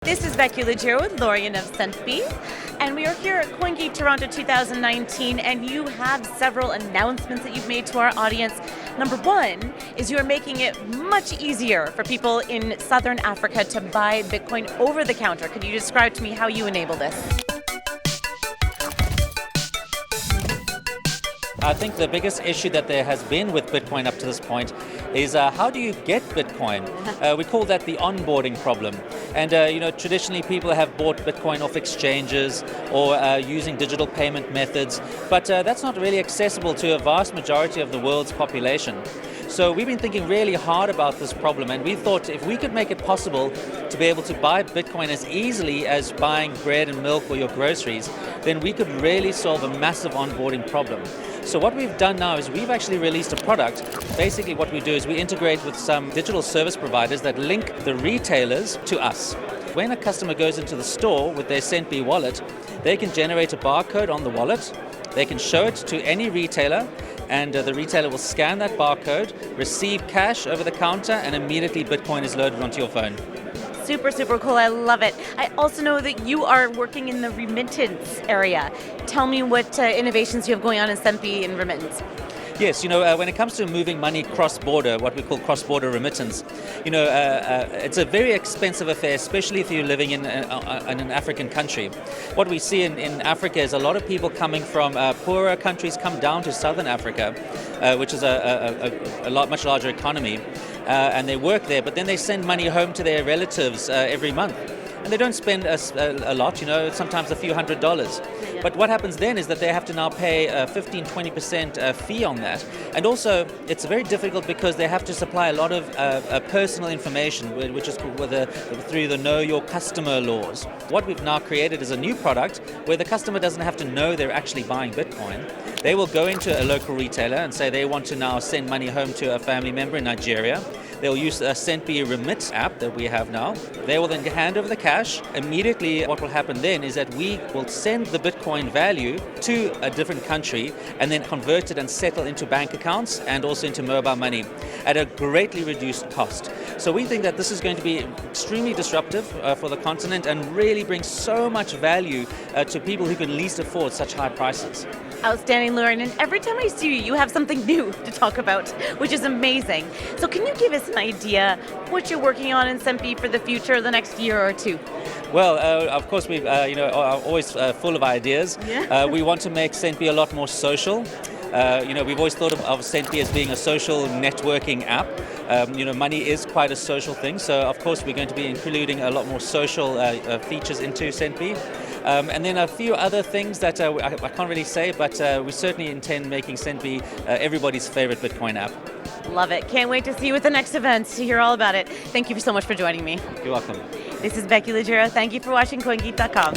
This is Becky Legere with Lorien of Centbee, and we are here at CoinGeek Toronto 2019, and you have several announcements that you've made to our audience. Number one is you're making it much easier for people in Southern Africa to buy Bitcoin over the counter. Could you describe to me how you enable this? I think the biggest issue that there has been with Bitcoin up to this point is how do you get Bitcoin? We call that the onboarding problem. And traditionally people have bought Bitcoin off exchanges or using digital payment methods, but that's not really accessible to a vast majority of the world's population. So we've been thinking really hard about this problem, and we thought if we could make it possible to be able to buy Bitcoin as easily as buying bread and milk or your groceries, then we could really solve a massive onboarding problem. So what we've done now is we've actually released a product. Basically what we do is we integrate with some digital service providers that link the retailers to us. When a customer goes into the store with their Centbee wallet, they can generate a barcode on the wallet, they can show it to any retailer, and the retailer will scan that barcode, receive cash over the counter, and immediately Bitcoin is loaded onto your phone. Super, super cool. I love it. I also know that you are working in the remittance area. Tell me what innovations you have going on in Centbee in remittance. Yes, when it comes to moving money cross-border, what we call cross-border remittance, it's a very expensive affair, especially if you're living in an African country. What we see in Africa is a lot of people coming from poorer countries come down to Southern Africa, which is a much larger economy, and they work there, but then they send money home to their relatives every month. And they don't spend a lot, sometimes a few $100s. But what happens then is that they have to now pay a 15-20% fee on that. And also, it's very difficult because they have to supply a lot of personal information, which is through the Know Your Customer laws. What we've now created is a new product where the customer doesn't have to know they're actually buying Bitcoin. They will go into a local retailer and say they want to now send money home to a family member in Nigeria. They'll use a Centbee Remit app that we have now. They will then hand over the cash. Immediately what will happen then is that we will send the Bitcoin value to a different country and then convert it and settle into bank accounts and also into mobile money at a greatly reduced cost. So we think that this is going to be extremely disruptive for the continent and really bring so much value to people who can least afford such high prices. Outstanding, Lorien, and every time I see you, you have something new to talk about, which is amazing. So can you give us an idea what you're working on in Centbee for the future, the next year or two? Well, of course, we are always full of ideas. Yeah. We want to make Centbee a lot more social. We've always thought of Centbee as being a social networking app. Money is quite a social thing, so of course we're going to be including a lot more social features into Centbee. And then a few other things that I can't really say, but we certainly intend making Centbee everybody's favorite Bitcoin app. Love it. Can't wait to see you at the next events to hear all about it. Thank you so much for joining me. You're welcome. This is Becky Legere. Thank you for watching CoinGeek.com.